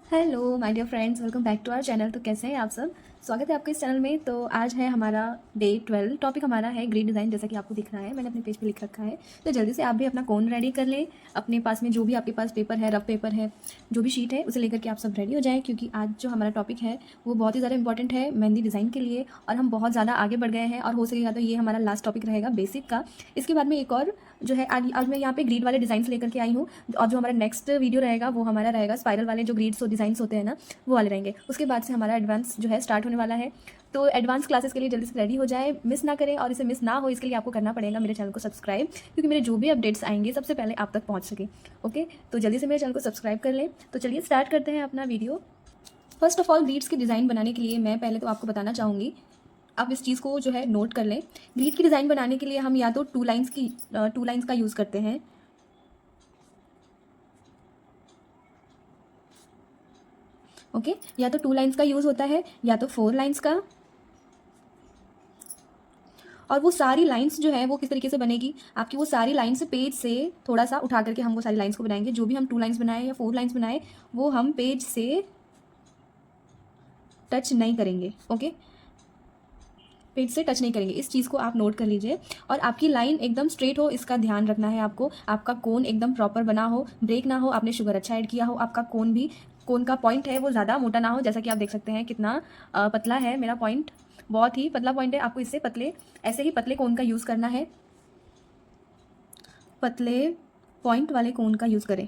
Hello my dear friends, welcome back to our channel. तो कैसे हैं आप सब? स्वागत है आपके इस चैनल में। तो आज है हमारा डे 12। टॉपिक हमारा है ग्रिड डिज़ाइन, जैसा कि आपको दिख रहा है, मैंने अपने पेज पे लिख रखा है। तो जल्दी से आप भी अपना कोन रेडी कर लें। अपने पास में जो भी आपके पास पेपर है, रफ पेपर है, जो भी शीट है, उसे लेकर के आप सब रेडी हो जाएँ, क्योंकि आज जो हमारा टॉपिक है वो बहुत ही ज़्यादा इंपॉर्टेंट है मेहंदी डिज़ाइन के लिए। और हम बहुत ज़्यादा आगे बढ़ गए हैं, और हो सकेगा तो ये हमारा लास्ट टॉपिक रहेगा बेसिक का। इसके बाद में एक और जो है आज मैं यहाँ पे ग्रिड वाले डिज़ाइंस लेकर के आई हूँ। और जो हमारा नेक्स्ट वीडियो रहेगा वो हमारा रहेगा स्पाइरल वाले जो ग्रिड्स और डिज़ाइंस होते हैं ना, वो वाले रहेंगे। उसके बाद से हमारा एडवांस जो है स्टार्ट होने वाला है। तो एडवांस क्लासेस के लिए जल्दी से रेडी हो जाए, मिस ना करें। और इसे मिस ना हो इसके लिए आपको करना पड़ेगा मेरे चैनल को सब्सक्राइब, क्योंकि मेरे जो भी अपडेट्स आएंगे सबसे पहले आप तक पहुंच सके। ओके, तो जल्दी से मेरे चैनल को सब्सक्राइब कर लें। तो चलिए स्टार्ट करते हैं अपना video. First of all, grids की डिज़ाइन बनाने के लिए मैं पहले तो आपको बताना चाहूँगी, आप इस चीज़ को जो है नोट कर लें। ग्रिड की डिज़ाइन बनाने के लिए हम या तो टू लाइन्स का यूज़ करते हैं। ओके, या तो 2 लाइन्स का यूज़ होता है या तो 4 लाइन्स का। और वो सारी लाइन्स जो है वो किस तरीके से बनेगी, आपकी वो सारी लाइन्स पेज से थोड़ा सा उठा करके हम वो सारी लाइन्स को बनाएंगे। जो भी हम 2 लाइन्स बनाए या 4 लाइन्स बनाए, वो हम पेज से टच नहीं करेंगे। ओके, पेज से टच नहीं करेंगे, इस चीज़ को आप नोट कर लीजिए। और आपकी लाइन एकदम स्ट्रेट हो, इसका ध्यान रखना है आपको। आपका कोन एकदम प्रॉपर बना हो, ब्रेक ना हो, आपने शुगर अच्छा ऐड किया हो, आपका कोन का पॉइंट है वो ज़्यादा मोटा ना हो। जैसा कि आप देख सकते हैं कितना पतला है मेरा पॉइंट, बहुत ही पतला पॉइंट है। आपको इससे ऐसे ही पतले कोन का यूज़ करना है, पतले पॉइंट वाले कोन का यूज़ करें।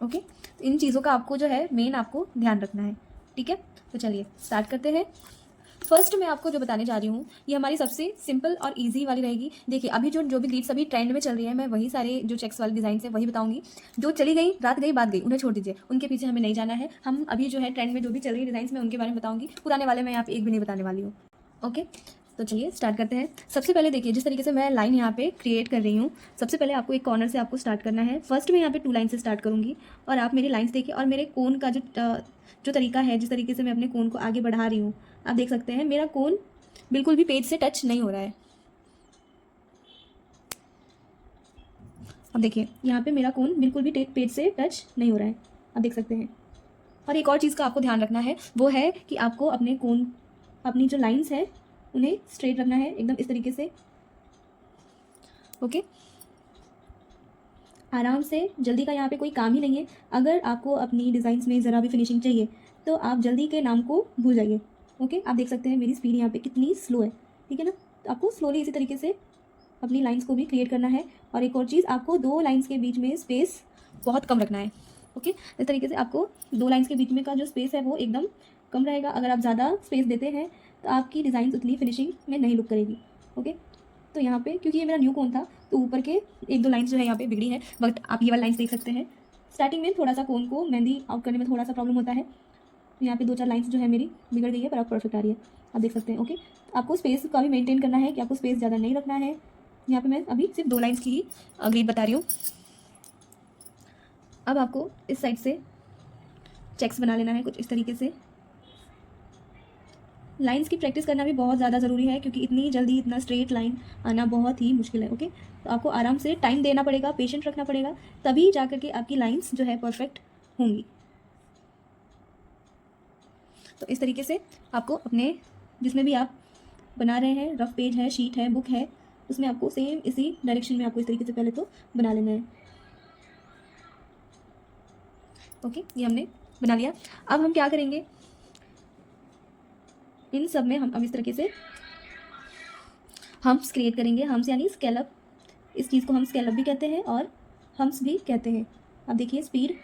ओके, इन चीज़ों का आपको जो है मेन आपको ध्यान रखना है। ठीक है, तो चलिए स्टार्ट करते हैं। फर्स्ट मैं आपको जो बताने जा रही हूँ ये हमारी सबसे सिंपल और इजी वाली रहेगी। देखिए, अभी जो भी ग्रिड्स अभी ट्रेंड में चल रही है, मैं वही सारे जो चेक्स वाले डिज़ाइन है वही बताऊंगी। जो चली गई, रात गई, बात गई, उन्हें छोड़ दीजिए, उनके पीछे हमें नहीं जाना है। हम अभी जो है ट्रेंड में जो भी चल रही है डिज़ाइन, मैं उनके बारे में बताऊंगी। पुराने वाले मैं यहाँ पे एक भी नहीं बताने वाली हूँ। ओके, तो चलिए स्टार्ट करते हैं। सबसे पहले देखिए, जिस तरीके से मैं लाइन यहाँ पे क्रिएट कर रही हूँ, सबसे पहले आपको एक कॉर्नर से आपको स्टार्ट करना है। फर्स्ट मैं यहाँ पे 2 लाइन से स्टार्ट करूँगी, और आप मेरी लाइन्स देखिए। और मेरे कोन का जो तरीका है, जिस तरीके से मैं अपने कोन को आगे बढ़ा रही हूँ, आप देख सकते हैं मेरा कोन बिल्कुल भी पेज से टच नहीं हो रहा है। अब देखिए, यहाँ पे मेरा कोन बिल्कुल भी पेज से टच नहीं हो रहा है, आप देख सकते हैं। और एक और चीज़ का आपको ध्यान रखना है, वो है कि आपको अपनी जो लाइंस है उन्हें स्ट्रेट रखना है, एकदम इस तरीके से। ओके, आराम से, जल्दी का यहाँ पे कोई काम ही नहीं है। अगर आपको अपनी डिज़ाइंस में ज़रा भी फिनिशिंग चाहिए तो आप जल्दी के नाम को भूल जाइए। ओके, आप देख सकते हैं मेरी स्पीड यहाँ पे कितनी स्लो है। ठीक है ना, तो आपको स्लोली इसी तरीके से अपनी लाइंस को भी क्रिएट करना है। और एक और चीज़, आपको 2 लाइंस के बीच में स्पेस बहुत कम रखना है। ओके, इस तरीके से आपको 2 लाइंस के बीच में का जो स्पेस है वो एकदम कम रहेगा। अगर आप ज़्यादा स्पेस देते हैं तो आपकी डिज़ाइन उतनी फिनिशिंग में नहीं लुक करेगी। ओके, तो यहाँ पे क्योंकि ये मेरा न्यू कोन था, तो ऊपर के 1-2 लाइंस जो है यहाँ पे बिगड़ी है, बट आप ये वाला लाइंस देख सकते हैं। स्टार्टिंग में थोड़ा सा कोन को मेहंदी आउट करने में थोड़ा सा प्रॉब्लम होता है। यहाँ पे 2-4 लाइंस जो है मेरी बिगड़ गई है, पर अब परफेक्ट आ रही है, आप देख सकते हैं। ओके, आपको स्पेस का भी मेंटेन करना है कि आपको स्पेस ज़्यादा नहीं रखना है। यहाँ पे मैं अभी सिर्फ 2 लाइंस की ही ग्रिड बता रही हूँ। अब आपको इस साइड से चेक्स बना लेना है कुछ इस तरीके से। लाइंस की प्रैक्टिस करना भी बहुत ज़्यादा ज़रूरी है, क्योंकि इतनी जल्दी इतना स्ट्रेट लाइन आना बहुत ही मुश्किल है। ओके, तो आपको आराम से टाइम देना पड़ेगा, पेशेंट रखना पड़ेगा, तभी जा करके आपकी लाइंस जो है परफेक्ट होंगी। तो इस तरीके से आपको अपने जिसमें भी आप बना रहे हैं, रफ पेज है, शीट है, बुक है, उसमें आपको सेम इसी डायरेक्शन में आपको इस तरीके से पहले तो बना लेना है। ओके, ये हमने बना लिया। अब हम क्या करेंगे, इन सब में हम अब इस तरीके से हम्स क्रिएट करेंगे। हम्स यानी स्केलअप, इस चीज़ को हम स्केलअप भी कहते हैं और हम्स भी कहते हैं। अब देखिए स्पीड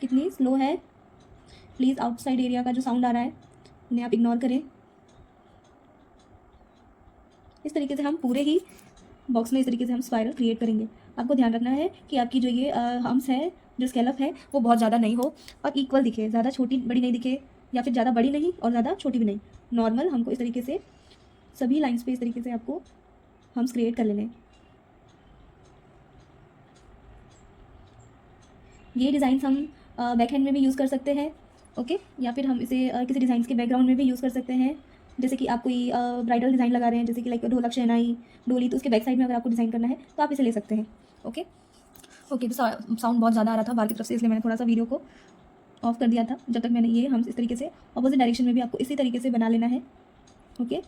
कितनी स्लो है। प्लीज़ आउटसाइड एरिया का जो साउंड आ रहा है उन्हें आप इग्नोर करें। इस तरीके से हम पूरे ही बॉक्स में इस तरीके से हम स्पाइरल क्रिएट करेंगे। आपको ध्यान रखना है कि आपकी जो ये हम्स है, जो स्केलअप है, वो बहुत ज़्यादा नहीं हो और इक्वल दिखे, ज़्यादा छोटी बड़ी नहीं दिखे, या फिर ज़्यादा बड़ी नहीं और ज़्यादा छोटी भी नहीं, नॉर्मल हमको इस तरीके से सभी लाइंस पे इस तरीके से आपको हम्स क्रिएट कर लेने हैं। ये डिज़ाइंस हम बैक हैंड में भी यूज़ कर सकते हैं। ओके, या फिर हम इसे किसी डिज़ाइन के बैकग्राउंड में भी यूज़ कर सकते हैं। जैसे कि आप कोई ब्राइडल डिज़ाइन लगा रहे हैं, जैसे कि लाइक ढोलक, शहनाई, डोली, तो उसके बैक साइड में अगर आपको डिज़ाइन करना है तो आप इसे ले सकते हैं। ओके, ओके, तो साउंड बहुत ज़्यादा आ रहा था बाहर की तरफ से, इसलिए मैंने थोड़ा सा वीडियो को ऑफ कर दिया था जब तक मैंने ये हम इस तरीके से अपोजिट डायरेक्शन में भी आपको इसी तरीके से बना लेना है। ओके,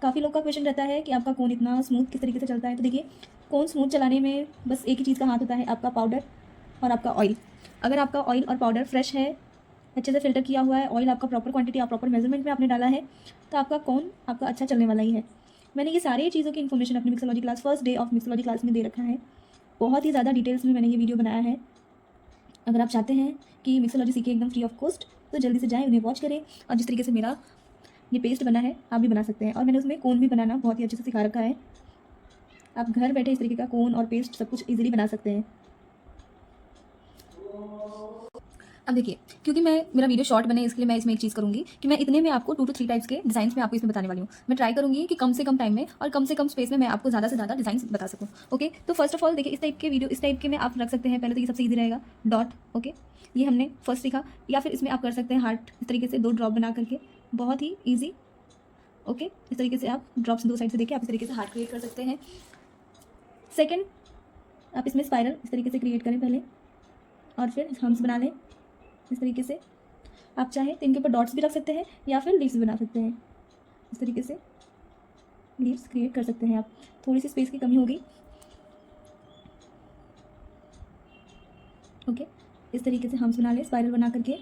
काफ़ी लोग का क्वेश्चन रहता है कि आपका कोन इतना स्मूथ किस तरीके से चलता है। तो देखिए, कोन स्मूथ चलाने में बस एक ही चीज़ का हाथ होता है, आपका पाउडर और आपका ऑयल। अगर आपका ऑयल और पाउडर फ्रेश है, अच्छे से फिल्टर किया हुआ है, ऑयल आपका प्रॉपर क्वांटिटी आप प्रॉपर मेजरमेंट में आपने डाला है, तो आपका कोन आपका अच्छा चलने वाला ही है। मैंने ये सारी चीज़ों की इन्फॉर्मेशन अपनी mixology class first day of mixology class में दे रखा है। बहुत ही ज़्यादा डिटेल्स में मैंने ये वीडियो बनाया है। अगर आप चाहते हैं कि मिक्सोलॉजी सीखे एकदम फ्री ऑफ कॉस्ट, तो जल्दी से जाएँ, उन्हें वॉच करें। और जिस तरीके से मेरा ये पेस्ट बना है आप भी बना सकते हैं, और मैंने उसमें कोन भी बनाना बहुत ही अच्छे से सिखा रखा है। आप घर बैठे इस तरीके का कोन और पेस्ट सब कुछ इजीली बना सकते हैं। अब देखिए, क्योंकि मेरा वीडियो शॉर्ट बने, इसके लिए मैं इसमें एक चीज़ करूँगी कि मैं इतने में आपको 2 to 3 टाइप्स के डिज़ाइंस में आपको इसमें बताने वाली हूँ। मैं ट्राई करूँगी कि कम से कम टाइम में और कम से कम स्पेस में मैं आपको ज़्यादा से ज़्यादा डिज़ाइंस बता सकूँ। ओके, तो फर्स्ट ऑफ ऑल देखिए, इस टाइप के में आप रख सकते हैं। पहले तो ये सबसे ईजी रहेगा, डॉट। ओके, ये हमने फर्स्ट सीखा। या फिर इसमें आप कर सकते हैं हार्ट, इस तरीके से 2 ड्रॉप बना करके, बहुत ही ईजी। ओके, इस तरीके से आप ड्रॉप्स 2 साइड से देके आप इस तरीके से हार्ट क्रिएट कर सकते हैं। सेकेंड, आप इसमें स्पाइरल इस तरीके से क्रिएट करें पहले, और फिर हम्स बना लें इस तरीके से। आप चाहें तो इनके ऊपर डॉट्स भी रख सकते हैं या फिर लीव्स बना सकते हैं। इस तरीके से लीव्स क्रिएट कर सकते हैं आप। थोड़ी सी स्पेस की कमी होगी। ओके, इस तरीके से हम्स बना लें स्पाइरल बना करके,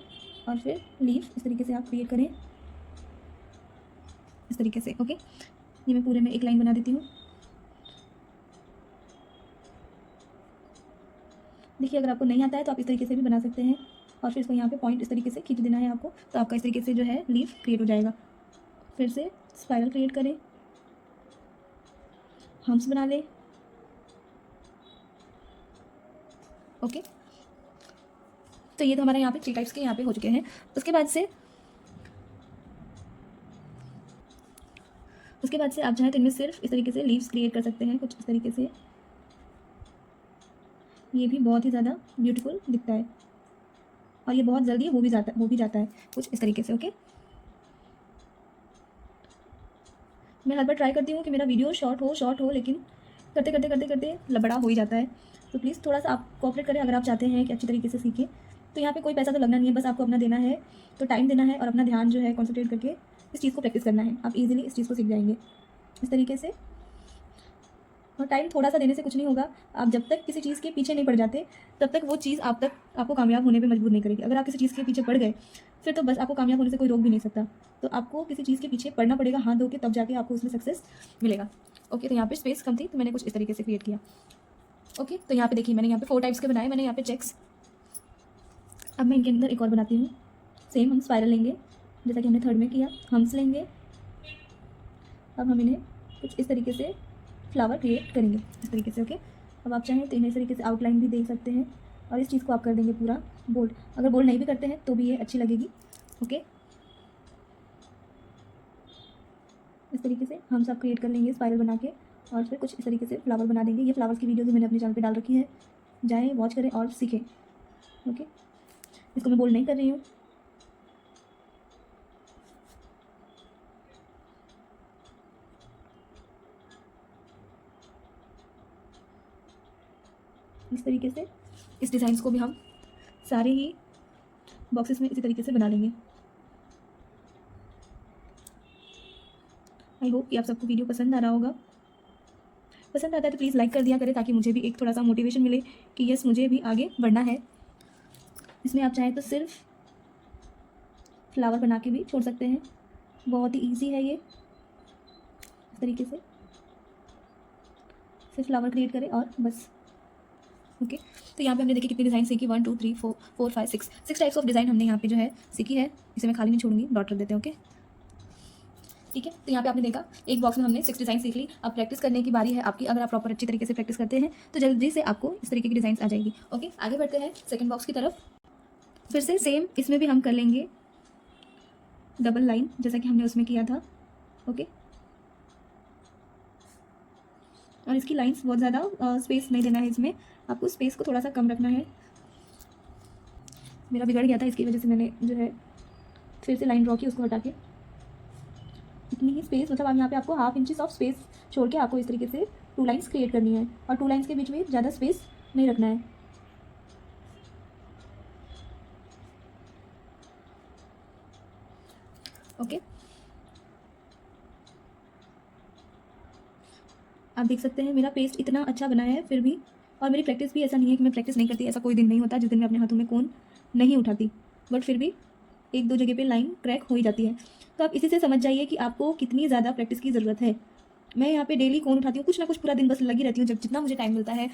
और फिर लीव इस तरीके से आप क्रिएट करें इस तरीके से। ओके, ये मैं पूरे में एक लाइन बना देती हूँ। देखिए, अगर आपको नहीं आता है तो आप इस तरीके से भी बना सकते हैं, और फिर इसको यहाँ पे पॉइंट इस तरीके से खींच देना है आपको, तो आपका इस तरीके से जो है लीफ क्रिएट हो जाएगा। फिर से स्पाइरल क्रिएट करें, हम्स बना ले। ओके, तो ये तो हमारे यहाँ पे 3 टाइप्स के यहाँ पे हो चुके हैं। उसके बाद से आप चाहें तो इनमें सिर्फ इस तरीके से लीव्स क्रिएट कर सकते हैं, कुछ इस तरीके से। ये भी बहुत ही ज़्यादा ब्यूटीफुल दिखता है, और ये बहुत जल्दी हो भी जाता है कुछ इस तरीके से। ओके, मैं हर बार ट्राई करती हूँ कि मेरा वीडियो शॉर्ट हो, लेकिन करते लबड़ा हो ही जाता है। तो प्लीज़ थोड़ा सा आप कोऑपरेट करें अगर आप चाहते हैं कि अच्छी तरीके से सीखें। तो यहाँ पे कोई पैसा तो लगना नहीं है, बस आपको अपना देना है, तो टाइम देना है और अपना ध्यान जो है कॉन्सेंट्रेट करके इस चीज़ को प्रैक्टिस करना है। आप इजीली इस चीज़ को सीख जाएंगे इस तरीके से। और टाइम थोड़ा सा देने से कुछ नहीं होगा। आप जब तक किसी चीज़ के पीछे नहीं पड़ जाते, तब तक वो चीज़ आपको कामयाब होने पे मजबूर नहीं करेगी। अगर आप किसी चीज़ के पीछे पड़ गए, फिर तो बस आपको कामयाब होने से कोई रोक भी नहीं सकता। तो आपको किसी चीज़ के पीछे पड़ना पड़ेगा हाथ धो के, तब जाके आपको उसमें सक्सेस मिलेगा। ओके, तो यहाँ पे स्पेस कम थी, तो मैंने कुछ इस तरीके से क्रिएट किया। ओके, तो यहाँ पे देखिए, मैंने यहाँ पे 4 टाइप्स के बनाए। मैंने यहाँ पे चेक्स। अब मैं इनके अंदर एक और बनाती हूँ। सेम हम स्पाइरल लेंगे, जैसा कि हमने थर्ड में किया, हम्स लेंगे। अब हम इन्हें कुछ इस तरीके से फ्लावर क्रिएट करेंगे इस तरीके से। ओके, अब आप चाहें तो इन्हें इस तरीके से आउटलाइन भी दे सकते हैं, और इस चीज़ को आप कर देंगे पूरा बोल्ड। अगर बोल्ड नहीं भी करते हैं तो भी ये अच्छी लगेगी। ओके, इस तरीके से हम सब क्रिएट कर लेंगे स्पाइरल बना के, और फिर कुछ इस तरीके से फ्लावर बना देंगे। ये फ्लावर्स की वीडियो भी मैंने अपने चैनल पे डाल रखी है, जाएँ वॉच करें और सीखें। ओके, इसको मैं बोल्ड नहीं कर रही हूँ। इस तरीके से इस डिज़ाइंस को भी हम सारे ही बॉक्सेस में इसी तरीके से बना लेंगे। आई होप कि आप सबको वीडियो पसंद आ रहा होगा। पसंद आता है तो प्लीज़ लाइक कर दिया करें, ताकि मुझे भी एक थोड़ा सा मोटिवेशन मिले कि यस, मुझे भी आगे बढ़ना है। इसमें आप चाहें तो सिर्फ फ्लावर बना के भी छोड़ सकते हैं, बहुत ही ईजी है ये। इस तरीके से सिर्फ फ्लावर क्रिएट करें और बस। ओके, तो यहाँ पे हमने देखिए कितनी डिज़ाइन सीखी, 1 2 3 4 5 6 टाइप्स ऑफ डिज़ाइन हमने यहाँ पे जो है सीखी है। इसे मैं खाली नहीं छोड़ूंगी, डॉट रख देते हैं। ओके, ठीक है, तो यहाँ पे आपने देखा एक बॉक्स में हमने 6 डिज़ाइन सीख ली। अब प्रैक्टिस करने की बारी है आपकी। अगर आप प्रॉपर अच्छी तरीके से प्रैक्टिस करते हैं तो जल्दी से आपको इस तरीके की डिज़ाइन आ जाएगी। ओके, आगे बढ़ते हैं सेकंड बॉक्स की तरफ। फिर से सेम इसमें भी हम कर लेंगे डबल लाइन, जैसा कि हमने उसमें किया था। ओके, और इसकी लाइंस बहुत ज़्यादा स्पेस नहीं देना है, इसमें आपको स्पेस को थोड़ा सा कम रखना है। मेरा बिगड़ गया था, इसकी वजह से मैंने जो है फिर से लाइन ड्रॉ की, उसको हटा के। इतनी ही स्पेस, मतलब आप यहाँ पे आपको ½ इंच ऑफ स्पेस छोड़ के आपको इस तरीके से टू लाइन्स क्रिएट करनी है और टू लाइन्स के बीच में ज़्यादा स्पेस नहीं रखना है। ओके, आप देख सकते हैं मेरा पेस्ट इतना अच्छा बना है फिर भी, और मेरी प्रैक्टिस भी ऐसा नहीं है कि मैं प्रैक्टिस नहीं करती, ऐसा कोई दिन नहीं होता जिस दिन मैं अपने हाथों में कोन नहीं उठाती, बट फिर भी एक दो जगह पे लाइन क्रैक हो ही जाती है। तो आप इसी से समझ जाइए कि आपको कितनी ज़्यादा प्रैक्टिस की ज़रूरत है। मैं यहाँ पे डेली कोन उठाती हूँ, कुछ ना कुछ पूरा दिन बस लगी रहती हूँ, जब जितना मुझे टाइम मिलता है।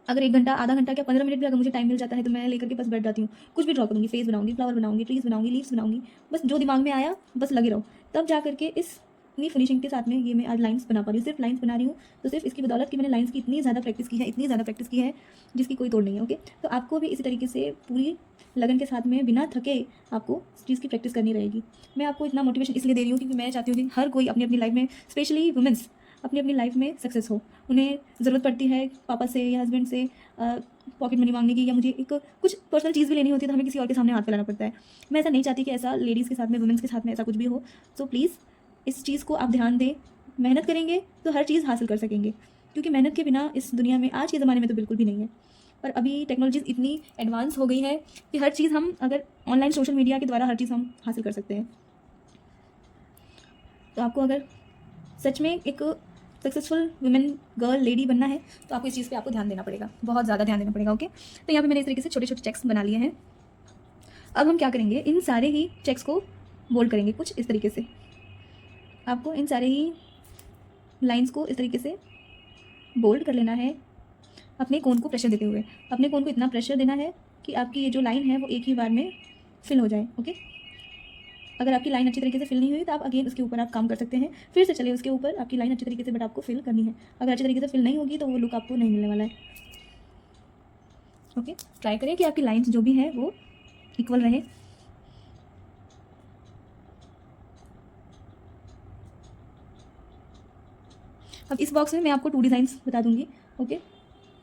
अगर 1 घंटा, आधा घंटा, क्या 15 मिनट भी अगर मुझे टाइम मिल जाता है तो मैं लेकर के बस बैठ जाती हूँ, कुछ भी ड्रॉ करूँगी, फेस बनाऊँगी, फ्लावर बनाऊँगी, ट्रीज बनाऊँगी, लीव्स बनाऊँगी, बस जो दिमाग में आया बस लगे रहो। तब जा करके इतनी फिनिशिंग के साथ में ये मैं आज लाइन्स बना पा रही हूँ। सिर्फ लाइन्स बना रही हूँ तो सिर्फ इसकी बदौलत कि मैंने लाइन्स की इतनी ज़्यादा प्रैक्टिस की है, इतनी ज़्यादा प्रैक्टिस की है जिसकी कोई तोड़ नहीं है। ओके, तो आपको भी इसी तरीके से पूरी लगन के साथ में बिना थके आपको इस चीज़ की प्रैक्टिस करनी रहेगी। मैं आपको इतना मोटिवेशन इसलिए दे रही हूँ क्योंकि मैं चाहती हूँ कि हर कोई अपनी अपनी लाइफ में, स्पेशली वुमेंस, अपनी अपनी लाइफ में सक्सेस हो। उन्हें ज़रूरत पड़ती है पापा से या हस्बैंड से पॉकेट मनी मांगने की, या मुझे एक कुछ पर्सनल चीज़ भी लेनी होती है तो हमें किसी और के सामने हाथ फैलाना पड़ता है। मैं ऐसा नहीं चाहती कि ऐसा लेडीज़ के साथ में, वुमेंस के साथ में ऐसा कुछ भी हो। सो प्लीज़ इस चीज़ को आप ध्यान दें, मेहनत करेंगे तो हर चीज़ हासिल कर सकेंगे, क्योंकि मेहनत के बिना इस दुनिया में, आज के ज़माने में तो बिल्कुल भी नहीं है। और अभी टेक्नोलॉजीज़ इतनी एडवांस हो गई है कि हर चीज़ हम अगर ऑनलाइन सोशल मीडिया के द्वारा हर चीज़ हम हासिल कर सकते हैं। तो आपको अगर सच में एक सक्सेसफुल वुमेन, गर्ल, लेडी बनना है तो आपको इस चीज़ पे आपको ध्यान देना पड़ेगा, बहुत ज़्यादा ध्यान देना पड़ेगा। ओके, तो यहाँ पे मैंने इस तरीके से छोटे छोटे चेक्स बना लिए हैं। अब हम क्या करेंगे, इन सारे ही चेक्स को बोल्ड करेंगे कुछ इस तरीके से। आपको इन सारे ही लाइंस को इस तरीके से बोल्ड कर लेना है, अपने कोन को प्रेशर देते हुए। अपने कोन को इतना प्रेशर देना है कि आपकी ये जो लाइन है वो एक ही बार में फिल हो जाए। ओके, अगर आपकी लाइन अच्छी तरीके से फिल नहीं हुई तो आप अगेन उसके ऊपर आप काम कर सकते हैं, फिर से चले उसके ऊपर। आपकी लाइन अच्छी तरीके से बट आपको फिल करनी है, अगर अच्छी तरीके से फिल नहीं होगी तो वो लुक आपको नहीं मिलने वाला है। ओके, ट्राई करें कि आपकी लाइन्स जो भी है वो इक्वल रहे। अब इस बॉक्स में मैं आपको 2 डिज़ाइंस बता दूंगी। ओके,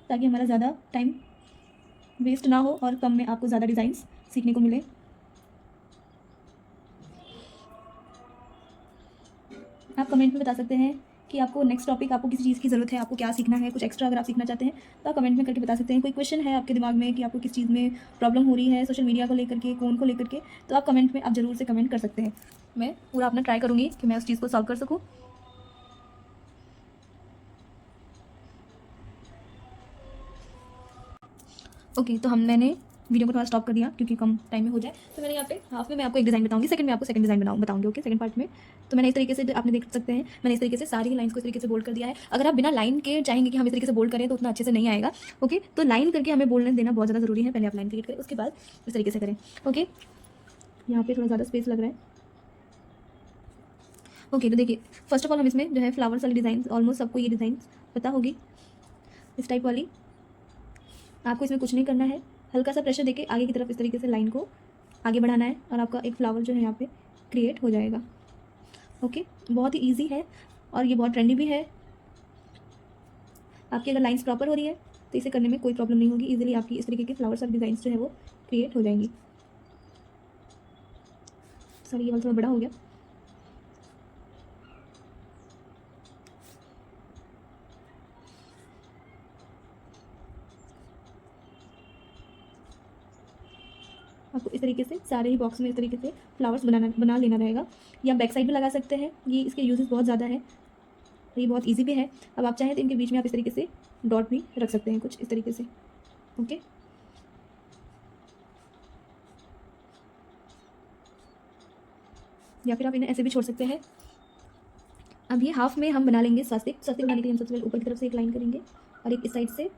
ताकि हमारा ज़्यादा टाइम वेस्ट ना हो और कम में आपको ज़्यादा डिज़ाइंस सीखने को मिले। आप कमेंट में बता सकते हैं कि आपको नेक्स्ट टॉपिक, आपको किसी चीज़ की ज़रूरत है, आपको क्या सीखना है, कुछ एक्स्ट्रा अगर आप सीखना चाहते हैं तो आप कमेंट में करके बता सकते हैं। कोई क्वेश्चन है आपके दिमाग में कि आपको किस चीज़ में प्रॉब्लम हो रही है, सोशल मीडिया को लेकर के, कोन को लेकर के, तो आप कमेंट में आप ज़रूर से कमेंट कर सकते हैं। मैं पूरा अपना ट्राई करूँगी कि मैं उस चीज़ को सॉल्व कर सकूँ। ओके, तो मैंने वीडियो को थोड़ा स्टॉप कर दिया क्योंकि कम टाइम में हो जाए। तो मैंने यहाँ पे हाफ में मैं आपको एक डिज़ाइन बताऊंगी, सेकंड में आपको सेकंड डिज़ाइन बताऊंगी। ओके, सेकंड पार्ट में तो मैंने इस तरीके से, आपने देख सकते हैं मैंने इस तरीके से सारी लाइन्स को इस तरीके से बोल्ड कर दिया है। अगर आप बिना लाइन के चाहेंगे कि हम इस तरीके से बोल्ड करें तो उतना अच्छे से नहीं आएगा। ओके, तो लाइन करके हमें बोलने देना बहुत ज़्यादा ज़रूरी है। पहले आप लाइन क्रिएट करें, उसके बाद इस तरीके से करें। ओके, यहाँ पर थोड़ा ज़्यादा स्पेस लग रहा है। ओके, तो देखिए फर्स्ट ऑफ ऑल हम इसमें जो है फ्लावर्स वाली डिज़ाइन, ऑलमोस्ट सबको ये डिज़ाइन पता होगी, इस टाइप वाली। आपको इसमें कुछ नहीं करना है, हल्का सा प्रेशर देके आगे की तरफ इस तरीके से लाइन को आगे बढ़ाना है और आपका एक फ्लावर जो है यहाँ पे क्रिएट हो जाएगा। ओके, बहुत ही इजी है और ये बहुत ट्रेंडी भी है। आपकी अगर लाइंस प्रॉपर हो रही है तो इसे करने में कोई प्रॉब्लम नहीं होगी, इजीली आपकी इस तरीके के फ्लावर्स और डिज़ाइंस जो है वो क्रिएट हो जाएंगी। सॉरी, ये वाला थोड़ा बड़ा हो गया। आपको इस तरीके से सारे ही बॉक्स में इस तरीके से फ्लावर्स बना लेना रहेगा, या बैक साइड भी लगा सकते हैं। ये इसके यूजेस बहुत ज़्यादा है, ये बहुत इजी भी है। अब आप चाहें तो इनके बीच में आप इस तरीके से डॉट भी रख सकते हैं, कुछ इस तरीके से। ओके, या फिर आप इन्हें ऐसे भी छोड़ सकते हैं। अब ये हाफ में हम बना लेंगे स्वास्तिक। स्वास्तिक बनाने के लिए हम सबसे पहले ऊपर की तरफ से एक लाइन करेंगे और एक इस साइड से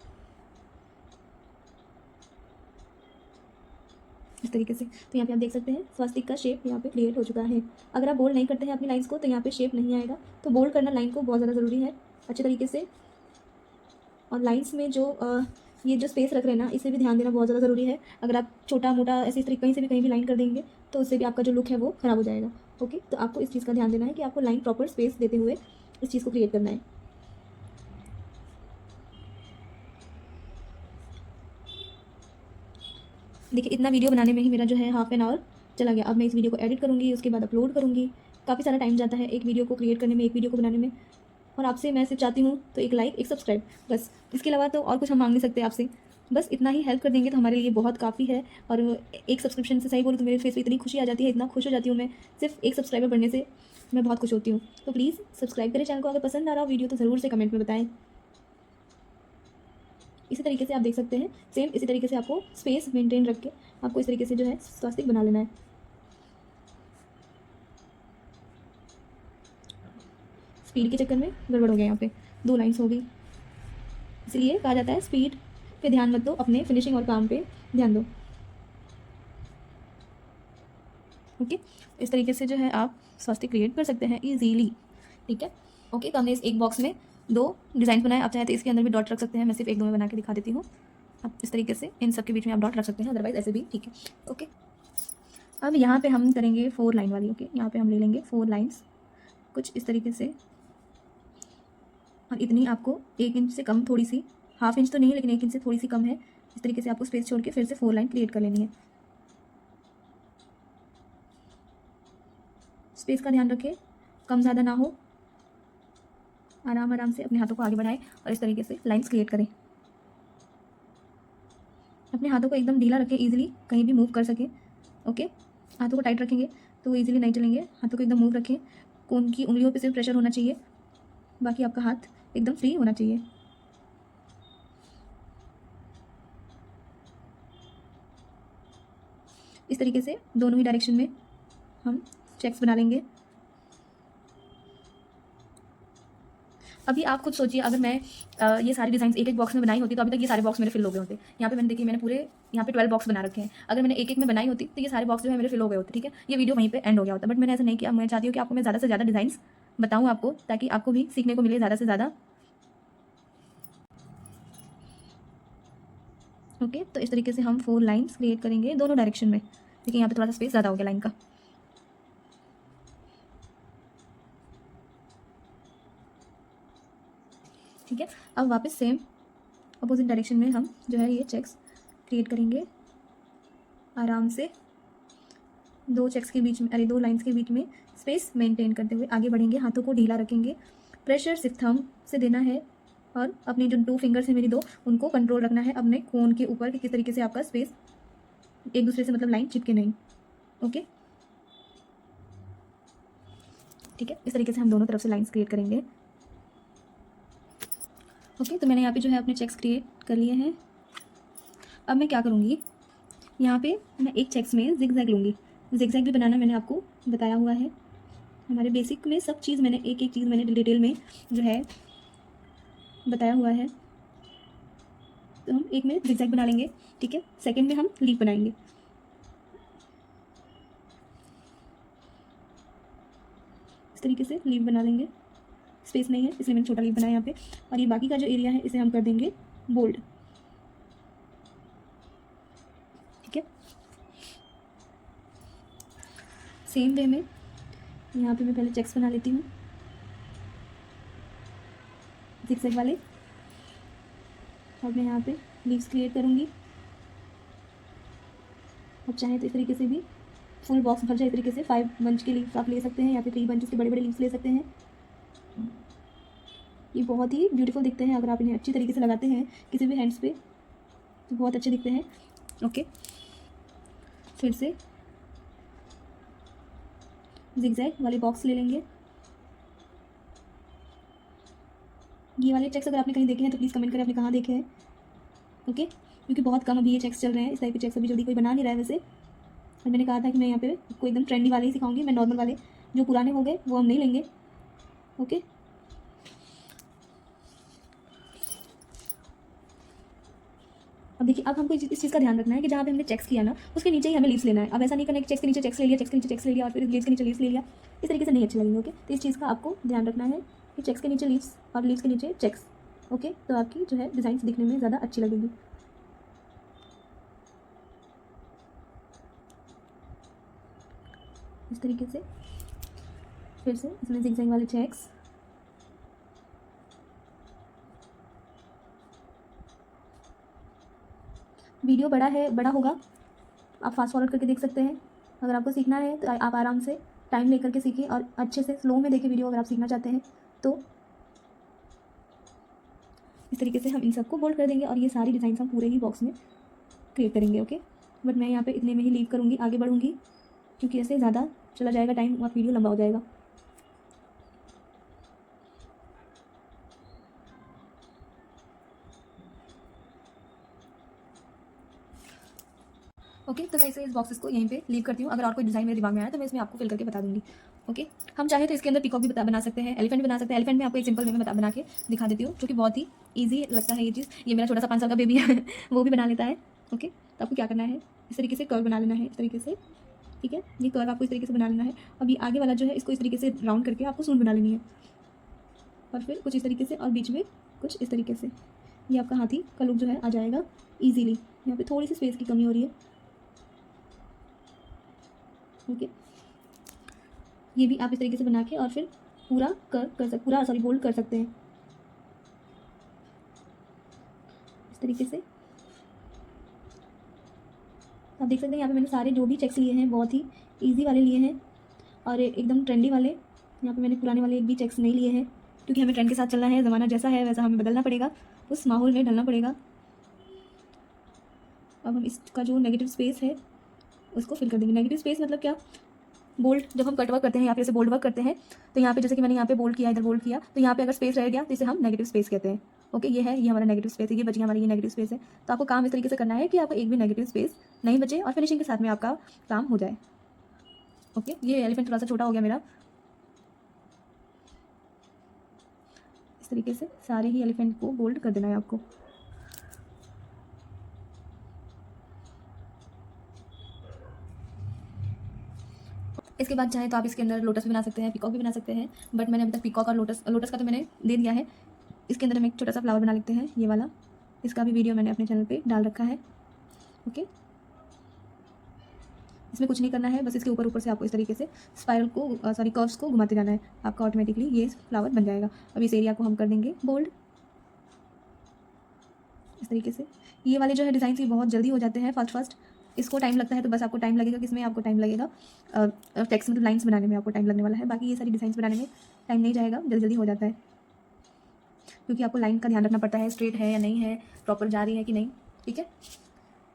इस तरीके से। तो यहाँ पे आप देख सकते हैं स्वास्तिक का शेप यहाँ पे क्रिएट हो चुका है। अगर आप बोल्ड नहीं करते हैं अपनी लाइंस को तो यहाँ पे शेप नहीं आएगा, तो बोल्ड करना लाइन को बहुत ज़्यादा ज़रूरी है अच्छे तरीके से। और लाइंस में जो ये जो स्पेस रख रहे हैं ना, इसे भी ध्यान देना बहुत ज़्यादा ज़रूरी है। अगर आप छोटा मोटा ऐसे इस तरीके कहीं से भी कहीं भी लाइन कर देंगे तो उससे भी आपका जो लुक है वो ख़राब हो जाएगा। ओके, तो आपको इस चीज़ का ध्यान देना है कि आपको लाइन प्रॉपर स्पेस देते हुए इस चीज़ को क्रिएट करना है। देखिए इतना वीडियो बनाने में ही मेरा जो है हाफ एन आवर चला गया। अब मैं इस वीडियो को एडिट करूँगी, उसके बाद अपलोड करूँगी। काफ़ी सारा टाइम जाता है एक वीडियो को क्रिएट करने में, एक वीडियो को बनाने में। और आपसे मैं सिर्फ चाहती हूँ तो एक लाइक, एक सब्सक्राइब, बस। इसके अलावा तो और कुछ हम मांग नहीं सकते आपसे। बस इतना ही हेल्प कर देंगे तो हमारे लिए बहुत काफ़ी है। और एक सब्सक्रिप्शन से, सही बोलूँ तो मेरे फेस पे इतनी खुशी आ जाती है, इतना खुश हो जाती हूँ मैं, सिर्फ एक सब्सक्राइबर बढ़ने से मैं बहुत खुश होती हूँ। तो प्लीज़ सब्सक्राइब करें चैनल को। अगर पसंद आ रहा हो वीडियो तो ज़रूर से कमेंट में बताएं। इसी तरीके से आप देख सकते हैं, सेम इसी तरीके से आपको स्पेस मेंटेन रख के आपको इस तरीके से जो है स्वास्तिक बना लेना है। स्पीड के चक्कर में गड़बड़ हो गया, यहाँ पे 2 लाइन्स हो गई, इसलिए कहा जाता है स्पीड पे ध्यान मत दो, अपने फिनिशिंग और काम पे ध्यान दो। ओके, इस तरीके से जो है आप स्वास्तिक क्रिएट कर सकते हैं इजीली। ठीक है, ओके। तो हमने इस एक बॉक्स में 2 डिज़ाइन बनाए। आप चाहे तो इसके अंदर भी डॉट रख सकते हैं, मैं सिर्फ 1-2 में बना के दिखा देती हूँ। आप इस तरीके से इन सब के बीच में आप डॉट रख सकते हैं, अदरवाइज ऐसे भी ठीक है। ओके, अब यहाँ पे हम करेंगे 4 लाइन वाली। ओके, यहाँ पे हम ले लेंगे 4 लाइन्स कुछ इस तरीके से, और इतनी आपको 1 इंच से कम, थोड़ी सी, ½ इंच तो नहीं लेकिन 1 इंच से थोड़ी सी कम है। इस तरीके से आपको स्पेस छोड़ के फिर से 4 लाइन क्रिएट कर लेनी है। स्पेस का ध्यान रखें, कम ज़्यादा ना हो। आराम आराम से अपने हाथों को आगे बढ़ाएं और इस तरीके से लाइंस क्रिएट करें। अपने हाथों को एकदम ढीला रखें, इजीली कहीं भी मूव कर सकें। ओके, हाथों को टाइट रखेंगे तो इजीली नहीं चलेंगे। हाथों को एकदम मूव रखें, कोन की उंगलियों पे सिर्फ प्रेशर होना चाहिए, बाकी आपका हाथ एकदम फ्री होना चाहिए। इस तरीके से दोनों ही डायरेक्शन में हम चेक्स बना लेंगे। अभी आप खुद सोचिए, अगर मैं ये सारी डिज़ाइंस एक एक बॉक्स में बनाई होती तो अभी तक ये सारे बॉक्स मेरे फिल हो गए होते। यहाँ पे मैंने देखिए, मैंने पूरे यहाँ पे 12 बॉक्स बना रखे हैं। अगर मैंने एक एक में बनाई होती तो ये सारे बॉक्स जो है मेरे फिल हो गए होते। ठीक है, ये वीडियो वहीं पे एंड हो गया होता, बट मैंने ऐसा नहीं किया। मैं चाहती हूँ कि आपको मैं ज़्यादा से ज़्यादा डिज़ाइंस बताऊँ आपको, ताकि आपको भी सीखने को मिले ज़्यादा से ज़्यादा। ओके, तो इस तरीके से हम 4 लाइन्स क्रिएट करेंगे दोनों डायरेक्शन में। देखिए यहाँ पे थोड़ा सा स्पेस ज़्यादा हो गया लाइन का। ठीक है, अब वापस सेम अपोजिट डायरेक्शन में हम जो है ये चेक्स क्रिएट करेंगे। आराम से 2 चेक्स के बीच में, 2 लाइन्स के बीच में स्पेस मेंटेन करते हुए आगे बढ़ेंगे। हाथों को ढीला रखेंगे, प्रेशर सिर्फ थंब से देना है, और अपनी जो 2 फिंगर्स हैं मेरी 2, उनको कंट्रोल रखना है अपने कोन के ऊपर कि किस तरीके से आपका स्पेस एक दूसरे से, मतलब लाइन चिपके नहीं। ओके, ठीक है, इस तरीके से हम दोनों तरफ से लाइन्स क्रिएट करेंगे। ओके, तो मैंने यहाँ पे जो है अपने चेक्स क्रिएट कर लिए हैं। अब मैं क्या करूँगी, यहाँ पे मैं एक चेक्स में जिगजैग लूँगी। जिगजैग भी बनाना मैंने आपको बताया हुआ है, हमारे बेसिक में सब चीज़ मैंने एक एक चीज़ मैंने डिटेल में जो है बताया हुआ है। तो हम एक में जिगजैग बना लेंगे, ठीक है। सेकंड में हम लीफ बनाएंगे। इस तरीके से लीफ बना लेंगे, स्पेस नहीं है इसलिए मैंने छोटा लीफ बनाया यहाँ पे। और ये बाकी का जो एरिया है इसे हम कर देंगे बोल्ड। ठीक है, सेम वे में यहाँ पे मैं पहले चेक्स बना लेती हूँ जिगजैग वाले, और मैं यहाँ पे लीव्स क्रिएट करूँगी। अब चाहे तो इस तरीके से भी फुल बॉक्स भर जाए, इस तरीके से 5 बंच के लीव्स आप ले सकते हैं, या फिर 3 बंचेस के बड़े बड़े लीव्स ले सकते हैं। ये बहुत ही ब्यूटीफुल दिखते हैं अगर आप इन्हें अच्छी तरीके से लगाते हैं किसी भी हैंड्स पे, तो बहुत अच्छे दिखते हैं। ओके, फिर से जिगजैग वाले बॉक्स ले लेंगे। ये वाले चेक्स अगर आपने कहीं देखे हैं तो प्लीज़ कमेंट करें आपने कहाँ देखे हैं। ओके, क्योंकि बहुत कम अभी ये चेक्स चल रहे हैं, इस टाइप के चेक्स अभी जल्दी कोई बना नहीं रहा है वैसे। और मैंने कहा था कि मैं यहाँ पे कोई एकदम ट्रेंडी वाले ही सिखाऊंगी, मैं नॉर्मल वाले जो पुराने हो गए वो हम नहीं लेंगे। ओके, अब देखिए, अब हमको इस चीज़ का ध्यान रखना है कि जहाँ पे हमने चेक्स किया ना उसके नीचे ही हमें लीव्स लेना है। अब ऐसा नहीं करना है कि चेक्स के नीचे चेक्स ले लिया, चेक्स के नीचे चेक्स ले लिया और फिर लीव्स के नीचे लीव्स ले लिया, इस तरीके से नहीं अच्छे लगेंगे। ओके, तो इस चीज़ का आपको ध्यान रखना है कि चेक्स के नीचे लीव्स और लीव्स के नीचे चेक्स। ओके, तो आपकी जो है डिज़ाइंस दिखने में ज़्यादा अच्छी लगेगी। इस तरीके से फिर से इसमें जिगजैग वाले चेक्स। वीडियो बड़ा होगा, आप फास्ट फॉरवर्ड करके देख सकते हैं। अगर आपको सीखना है तो आप आराम से टाइम लेकर के सीखिए, और अच्छे से स्लो में देखें वीडियो अगर आप सीखना चाहते हैं तो। इस तरीके से हम इन सबको बोल्ड कर देंगे और ये सारी डिज़ाइन हम पूरे ही बॉक्स में क्रिएट करेंगे। ओके, बट मैं यहाँ पे इतने में ही लीव करूँगी, आगे बढ़ूँगी क्योंकि ऐसे ज़्यादा चला जाएगा टाइम और वीडियो लंबा हो जाएगा। ओके, तो मैं इसे इस बॉक्सेस को यहीं पे लीव करती हूँ। अगर और कोई डिज़ाइन मेरे दिमाग में आया तो मैं इसमें आपको फिल करके बता दूँगी। ओके, हम चाहे तो इसके अंदर पीकॉक भी बना सकते हैं, एलिफेंट बना सकते हैं। एलिफेंट में आपको एक सिंपल वे में बना के दिखा देती हूँ, जो कि बहुत ही ईजी लगता है ये चीज़। ये मेरा छोटा सा 5 साल का बेबी है वो भी बना लेता है। ओके, तो आपको क्या करना है, इस तरीके से कर्व बना लेना है, इस तरीके से। ठीक है, ये कर्व आपको इस तरीके से बना लेना है। अब ये आगे वाला जो है इसको इस तरीके से राउंड करके आपको सूंड बना लेनी है, और फिर कुछ इस तरीके से और बीच में कुछ इस तरीके से। ये आपका हाथी का लुक जो है आ जाएगा ईजीली। यहाँ पे थोड़ी सी स्पेस की कमी हो रही है। ओके, ये भी आप इस तरीके से बना के और फिर पूरा बोल्ड कर सकते हैं इस तरीके से। आप देख सकते हैं यहाँ पे मैंने सारे जो भी चेक्स लिए हैं बहुत ही इजी वाले लिए हैं, और एकदम ट्रेंडी वाले। यहाँ पे मैंने पुराने वाले एक भी चेक्स नहीं लिए हैं, क्योंकि हमें ट्रेंड के साथ चलना है। ज़माना जैसा है वैसा हमें बदलना पड़ेगा, उस माहौल में ढलना पड़ेगा। अब हम इसका जो नेगेटिव स्पेस है उसको फिल कर देंगे। नेगेटिव स्पेस मतलब क्या, बोल्ड जब हम कट वर्क करते हैं यहाँ पे जैसे बोल्ड वर्क करते हैं, तो यहाँ पे जैसे कि मैंने यहाँ पे बोल्ड किया, इधर बोल्ड किया, तो यहाँ पे अगर स्पेस रह गया तो इसे हम नेगेटिव स्पेस कहते हैं। ओके, ये है, ये हमारा नेगेटिव स्पेस है, ये बची हमारी ये नेगेटिव स्पेस है। तो आपको काम इस तरीके से करना है कि आपको एक भी नेगेटिव स्पेस नहीं बचे और फिनिशिंग के साथ में आपका काम हो जाए। ओके, ये एलिफेंट थोड़ा सा छोटा हो गया मेरा। इस तरीके से सारे ही एलिफेंट को बोल्ड कर देना है आपको। इसके बाद चाहे तो आप इसके अंदर लोटस भी बना सकते हैं, पीकॉक भी बना सकते हैं, बट मैंने अभी तक पीकॉक और लोटस का तो मैंने दे दिया है। इसके अंदर हम एक छोटा सा फ्लावर बना लेते हैं, ये वाला। इसका भी वीडियो मैंने अपने चैनल पे डाल रखा है। ओके, इसमें कुछ नहीं करना है, बस इसके ऊपर ऊपर से आपको इस तरीके से स्पाइरल को कर्व्स को घुमाते जाना है, आपका ऑटोमेटिकली ये फ्लावर बन जाएगा। अब इस एरिया को हम कर देंगे बोल्ड इस तरीके से। ये वाले जो है डिज़ाइन ये बहुत जल्दी हो जाते हैं, फास्ट। इसको टाइम लगता है तो बस आपको टाइम लगेगा, किसमें आपको टाइम लगेगा टेक्स्ट मतलब लाइंस बनाने में आपको टाइम लगने वाला है। बाकी ये सारी डिज़ाइंस बनाने में टाइम नहीं जाएगा, जल्दी जल्दी हो जाता है, क्योंकि आपको लाइन का ध्यान रखना पड़ता है, स्ट्रेट है या नहीं है, प्रॉपर जा रही है कि नहीं। ठीक है,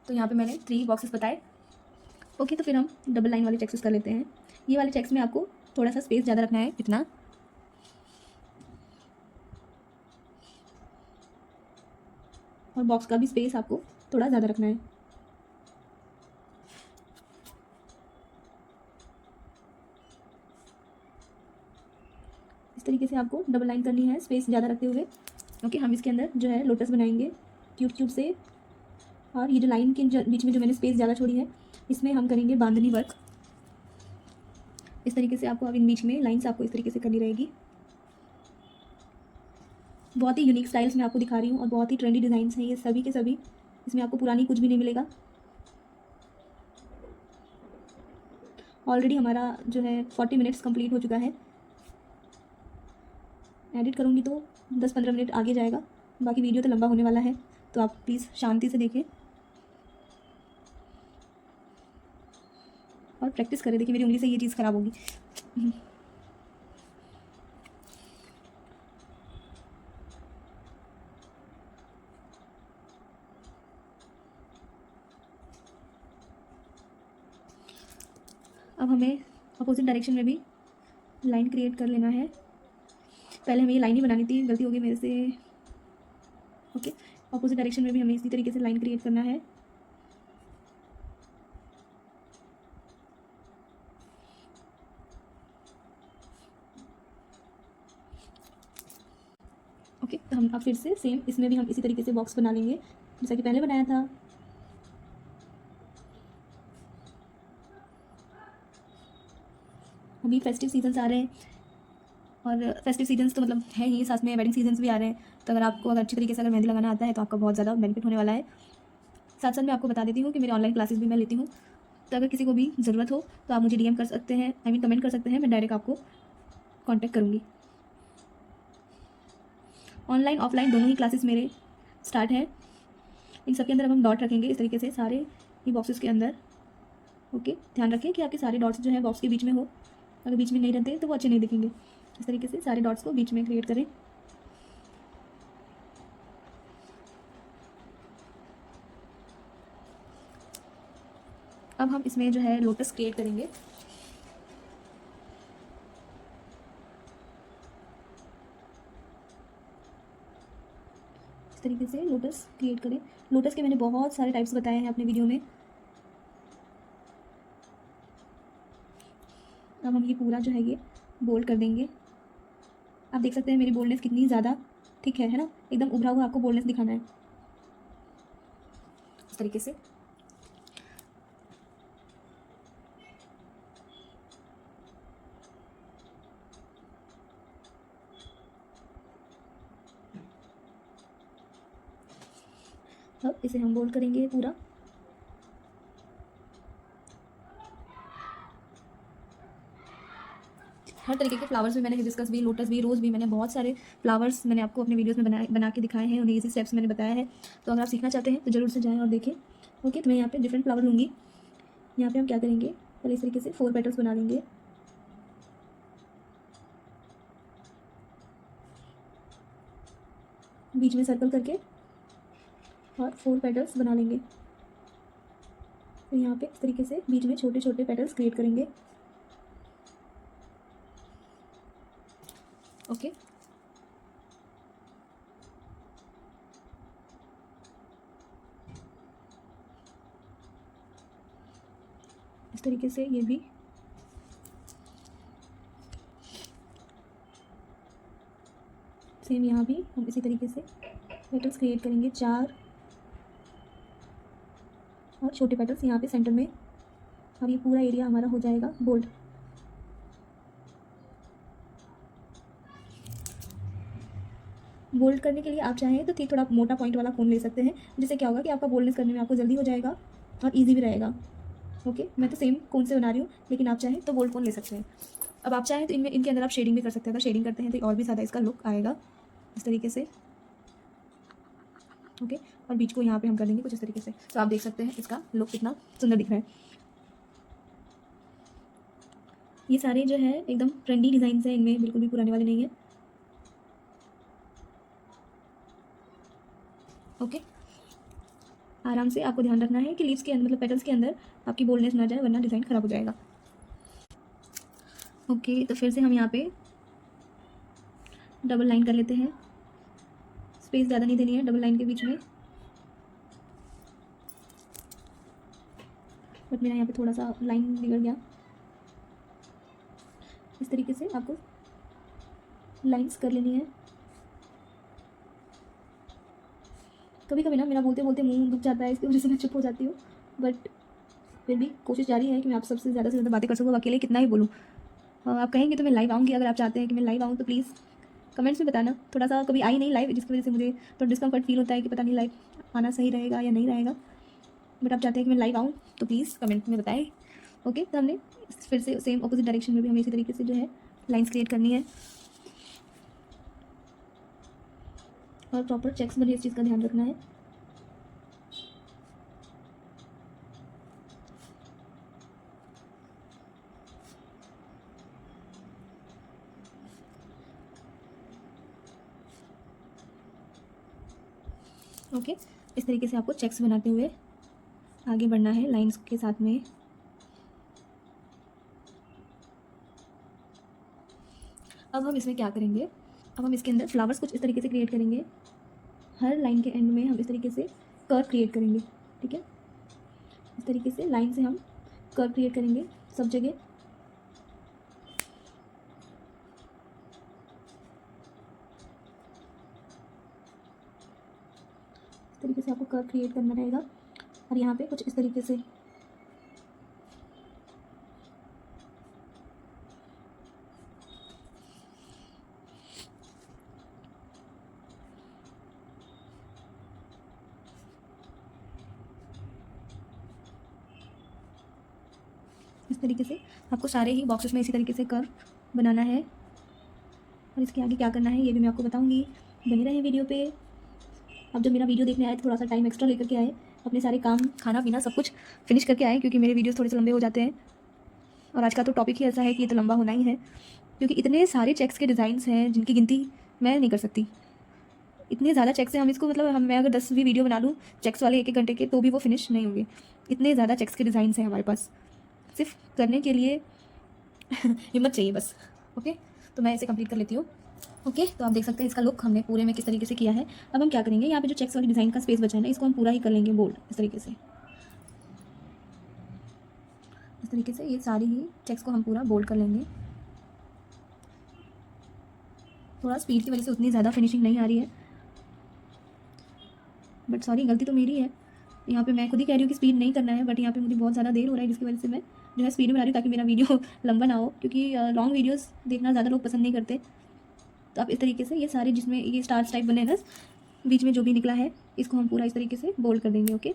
तो यहाँ पे मैंने 3 बॉक्सेस बताए। ओके, तो फिर हम डबल लाइन वाले चेक्स कर लेते हैं। ये वाले चेक्स में आपको थोड़ा सा स्पेस ज़्यादा रखना है, इतना। और बॉक्स का भी स्पेस आपको थोड़ा ज़्यादा रखना है। इस तरीके से आपको डबल लाइन करनी है, स्पेस ज़्यादा रखते हुए। ओके, हम इसके अंदर जो है लोटस बनाएंगे क्यूब से, और ये जो लाइन के बीच में जो मैंने स्पेस ज़्यादा छोड़ी है, इसमें हम करेंगे बांधनी वर्क। इस तरीके से आपको अब इन बीच में लाइंस आपको इस तरीके से करनी रहेगी। बहुत ही यूनिक स्टाइल्स में आपको दिखा रही हूँ, और बहुत ही ट्रेंडी डिज़ाइंस हैं ये सभी के सभी। इसमें आपको पुरानी कुछ भी नहीं मिलेगा। ऑलरेडी हमारा जो है 40 मिनट्स कंप्लीट हो चुका है। एडिट करूँगी तो 10-15 मिनट आगे जाएगा, बाकी वीडियो तो लंबा होने वाला है, तो आप प्लीज़ शांति से देखें और प्रैक्टिस करें। देखिए मेरी उंगली से ये चीज़ ख़राब होगी। अब हमें अपोजिट डायरेक्शन में भी लाइन क्रिएट कर लेना है। पहले हमें ये लाइन ही बनानी थी, गलती हो गई मेरे से। ओके, अपोजिट डायरेक्शन में भी हमें इसी तरीके से लाइन क्रिएट करना है। ओके, तो हम अब फिर से सेम इसमें भी हम इसी तरीके से बॉक्स बना लेंगे जैसा कि पहले बनाया था। अभी फेस्टिव सीजन्स आ रहे हैं, और फेस्टिव सीजन्स तो मतलब है ही, साथ में वेडिंग सीजन्स भी आ रहे हैं। तो अगर आपको अच्छी तरीके से अगर मेहंदी लगाना आता है तो आपका बहुत ज़्यादा बेनिफिट होने वाला है। साथ साथ मैं आपको बता देती हूँ कि मेरी ऑनलाइन क्लासेस भी मैं लेती हूँ, तो अगर किसी को भी ज़रूरत हो तो आप मुझे DM कर सकते हैं, कमेंट कर सकते हैं, मैं डायरेक्ट आपको कॉन्टैक्ट करूँगी। ऑनलाइन ऑफलाइन दोनों ही क्लासेस मेरे स्टार्ट है। इन सब के अंदर अब हम डॉट रखेंगे इस तरीके से सारे ही बॉक्सेस के अंदर। ओके, ध्यान रखें कि आपके सारे डॉट्स जो है बॉक्स के बीच में हो, अगर बीच में नहीं रहते तो वो अच्छे नहीं दिखेंगे। इस तरीके से सारे डॉट्स को बीच में क्रिएट करें। अब हम इसमें जो है लोटस क्रिएट करेंगे। इस तरीके से लोटस क्रिएट करें। लोटस के मैंने बहुत सारे टाइप्स बताए हैं अपने वीडियो में। अब हम ये पूरा जो है ये बोल्ड कर देंगे। आप देख सकते हैं मेरी बोल्डनेस कितनी ज़्यादा ठीक है ना, एकदम उभरा हुआ आपको बोल्डनेस दिखाना है इस तरीके से। अब इसे हम बोल्ड करेंगे पूरा। हर तरीके के फ्लावर्स भी मैंने हिबिस्कस भी, लोटस भी, रोज़ भी, मैंने बहुत सारे फ्लावर्स मैंने आपको अपने वीडियोस में बना के दिखाए हैं, उन्हें इसी स्टेप्स मैंने बताया है। तो अगर आप सीखना चाहते हैं तो ज़रूर से जाएँ और देखें। ओके, तो मैं यहाँ पे डिफरेंट फ्लावर लूँगी। यहाँ पे हम क्या करेंगे, पहले इस तरीके से 4 पेटल्स बना लेंगे। बीच में सर्कल करके और 4 पेटल्स बना लेंगे। तो यहाँ पे इस तरीके से बीच में छोटे छोटे पेटल्स क्रिएट करेंगे। ओके, इस तरीके से ये भी। सेम यहाँ भी हम इसी तरीके से पेटल्स क्रिएट करेंगे 4 और छोटे पेटल्स यहाँ पे सेंटर में, और ये पूरा एरिया हमारा हो जाएगा बोल्ड। बोल्ड करने के लिए आप चाहें तो थोड़ा मोटा पॉइंट वाला कोन ले सकते हैं, जिससे क्या होगा कि आपका बोल्डनेस करने में आपको जल्दी हो जाएगा और इजी भी रहेगा। ओके, मैं तो सेम कोन से बना रही हूँ, लेकिन आप चाहें तो बोल्ड कोन ले सकते हैं। अब आप चाहें तो इनके अंदर आप शेडिंग भी कर सकते हैं। अगर शेडिंग करते हैं तो और भी ज़्यादा इसका लुक आएगा इस तरीके से। ओके, और बीच को यहाँ पे हम कर देंगे कुछ इस तरीके से। तो आप देख सकते हैं इसका लुक कितना सुंदर दिख रहा है। ये सारे जो है एकदम ट्रेंडी डिज़ाइन हैं, इनमें बिल्कुल भी पुराने वाले नहीं है। ओके, आराम से आपको ध्यान रखना है कि लीव्स के अंदर मतलब पेटल्स के अंदर आपकी बोल्डनेस ना जाए, वरना डिज़ाइन ख़राब हो जाएगा। ओके, तो फिर से हम यहाँ पे डबल लाइन कर लेते हैं। स्पेस ज़्यादा नहीं देनी है डबल लाइन के बीच में, बट मेरा यहाँ पे थोड़ा सा लाइन बिगड़ गया। इस तरीके से आपको लाइंस कर लेनी है। कभी कभी ना मेरा बोलते बोलते मुंह दुख जाता है, इसकी वजह से मैं चुप हो जाती हूँ, बट फिर भी कोशिश जारी है कि मैं आप सबसे ज़्यादा से ज़्यादा बातें कर सकूँ। अकेले कितना ही बोलूँ। आप कहेंगे तो मैं लाइव आऊँगी। अगर आप चाहते हैं कि मैं लाइव आऊँ तो प्लीज़ कमेंट्स में बताना। थोड़ा सा कभी आई नहीं लाइव, जिसकी वजह से मुझे थोड़ा डिस्कम्फर्ट फील होता है कि पता नहीं लाइव आना सही रहेगा या नहीं रहेगा, बट आप चाहते हैं कि मैं लाइव आऊँ तो प्लीज़ कमेंट में बताएं। ओके, तो हमने फिर से सेम ऑपोजिट डायरेक्शन में भी हमें इसी तरीके से जो है लाइन्स क्रिएट करनी है, और प्रॉपर चेक्स बने इस चीज़ का ध्यान रखना है। ओके, इस तरीके से आपको चेक्स बनाते हुए आगे बढ़ना है लाइंस के साथ में। अब हम इसमें क्या करेंगे, अब हम इसके अंदर फ्लावर्स कुछ इस तरीके से क्रिएट करेंगे। हर लाइन के एंड में हम इस तरीके से कर्व क्रिएट करेंगे। ठीक है, इस तरीके से लाइन से हम कर्व क्रिएट करेंगे सब जगह। इस तरीके से आपको कर्व क्रिएट करना रहेगा, और यहाँ पे कुछ इस तरीके से। इस तरीके से आपको सारे ही बॉक्सेस में इसी तरीके से कर्व बनाना है, और इसके आगे क्या करना है ये भी मैं आपको बताऊंगी। बने रहे वीडियो पे। अब जब मेरा वीडियो देखने आए थोड़ा सा टाइम एक्स्ट्रा लेकर के आए, अपने सारे काम खाना पीना सब कुछ फिनिश करके आए, क्योंकि मेरे वीडियोस थोड़े से लंबे हो जाते हैं, और आज का तो टॉपिक ही ऐसा है कि ये तो लंबा होना ही है, क्योंकि इतने सारे चेक्स के डिज़ाइंस हैं जिनकी गिनती मैं नहीं कर सकती। इतने ज़्यादा चेक्स हैं, हम इसको मतलब मैं अगर 10 भी वीडियो बना लूँ चेक्स वाले 1-1 घंटे के तो भी वो फिनिश नहीं होंगे। इतने ज़्यादा चेक्स के डिज़ाइंस हैं हमारे पास, सिर्फ करने के लिए हिम्मत चाहिए बस। ओके, तो मैं इसे कंप्लीट कर लेती हूँ। ओके, तो आप देख सकते हैं इसका लुक हमने पूरे में किस तरीके से किया है। अब हम क्या करेंगे, यहाँ पे जो चेक्स वाली डिज़ाइन का स्पेस बचा है ना, इसको हम पूरा ही कर लेंगे बोल्ड इस तरीके से। इस तरीके से ये सारी ही चेक्स को हम पूरा बोल्ड कर लेंगे। थोड़ा स्पीड की वजह से उतनी ज़्यादा फिनिशिंग नहीं आ रही है, बट सॉरी गलती तो मेरी है। यहाँ पे मैं खुद ही कह रही हूँ कि स्पीड नहीं करना है, बट यहाँ पे मुझे बहुत ज़्यादा देर हो रहा है जिसकी वजह से मैं जो है स्पीड में बना रही हूँ ताकि मेरा वीडियो लंबा ना हो, क्योंकि लॉन्ग वीडियोस देखना ज़्यादा लोग पसंद नहीं करते। तो आप इस तरीके से ये सारे जिसमें ये स्टार्स टाइप बने हैं ना, बीच में जो भी निकला है इसको हम पूरा इस तरीके से बोल्ड कर देंगे। ओके,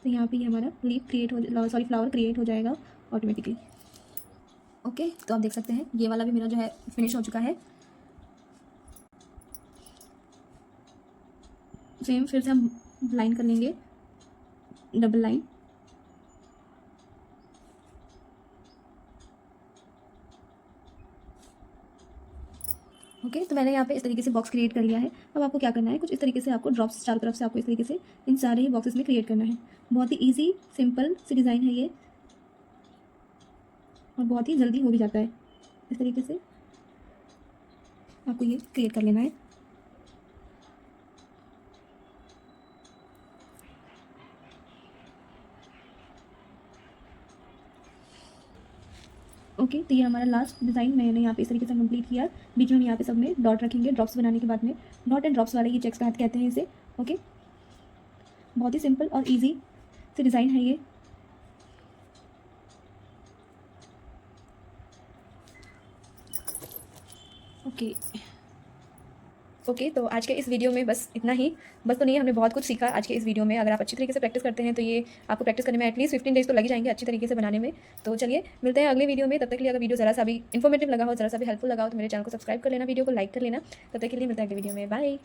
तो यहाँ पे ये हमारा लीफ क्रिएट हो सॉरी फ्लावर क्रिएट हो जाएगा ऑटोमेटिकली। ओके, तो आप देख सकते हैं ये वाला भी मेरा जो है फिनिश हो चुका है। सेम फिर से हम लाइन कर लेंगे, डबल लाइन। ओके, तो मैंने यहाँ पे इस तरीके से बॉक्स क्रिएट कर लिया है। अब आपको क्या करना है, कुछ इस तरीके से आपको ड्रॉप्स चारों तरफ से आपको इस तरीके से इन सारे ही बॉक्सेस में क्रिएट करना है। बहुत ही इजी सिंपल सी डिज़ाइन है ये, और बहुत ही जल्दी हो भी जाता है। इस तरीके से आपको ये क्रिएट कर लेना है। ओके, तो ये हमारा लास्ट डिज़ाइन मैंने यहाँ पे इस तरीके से कंप्लीट किया। बीच में हम यहाँ पे सब में डॉट रखेंगे, ड्रॉप्स बनाने के बाद में डॉट एंड ड्रॉप्स वाले ये चेक्स का हाथ कहते हैं इसे। ओके, बहुत ही सिंपल और इजी से डिज़ाइन है ये। ओके ओके, तो आज के इस वीडियो में बस इतना ही। बस तो नहीं, हमने बहुत कुछ सीखा आज के इस वीडियो में। अगर आप अच्छी तरीके से प्रैक्टिस करते हैं तो ये आपको प्रैक्टिस करने में एटलीस्ट 15 डेज़ तो लग ही जाएंगे अच्छी तरीके से बनाने में। तो चलिए मिलते हैं अगले वीडियो में। तब तक के लिए अगर वीडियो ज़रा सा भी इन्फॉर्मेटिव लगा हो, ज़रा सा भी हेल्पफुल लगा हो, तो मेरे चैनल को सब्सक्राइब कर लेना, वीडियो को लाइक कर लेना। तब तक के लिए मिलते हैं अगले वीडियो में। बाय।